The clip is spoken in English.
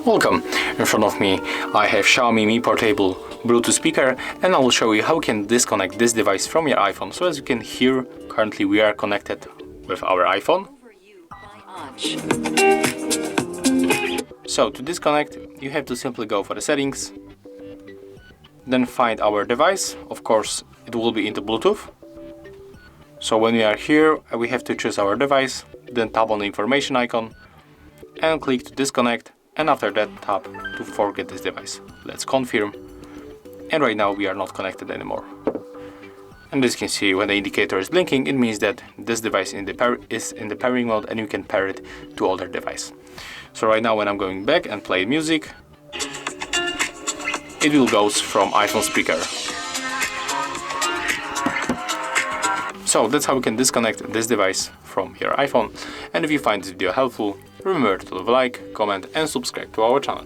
Welcome! In front of me I have Xiaomi Mi Portable Bluetooth speaker, and I will show you how you can disconnect this device from your iPhone. So as you can hear, currently we are connected with our iPhone. So to disconnect, you have to simply go for the settings, then find our device. Of course, it will be into Bluetooth. So when we are here, we have to choose our device, then tap on the information icon and click to disconnect, and after that tap to forget this device. Let's confirm, and right now we are not connected anymore. And as you can see, when the indicator is blinking, it means that this device is in the pairing mode and you can pair it to other device. So right now when I'm going back and play music, it will go from iPhone speaker. So that's how we can disconnect this device from your iPhone. And if you find this video helpful, remember to leave a like, comment and subscribe to our channel.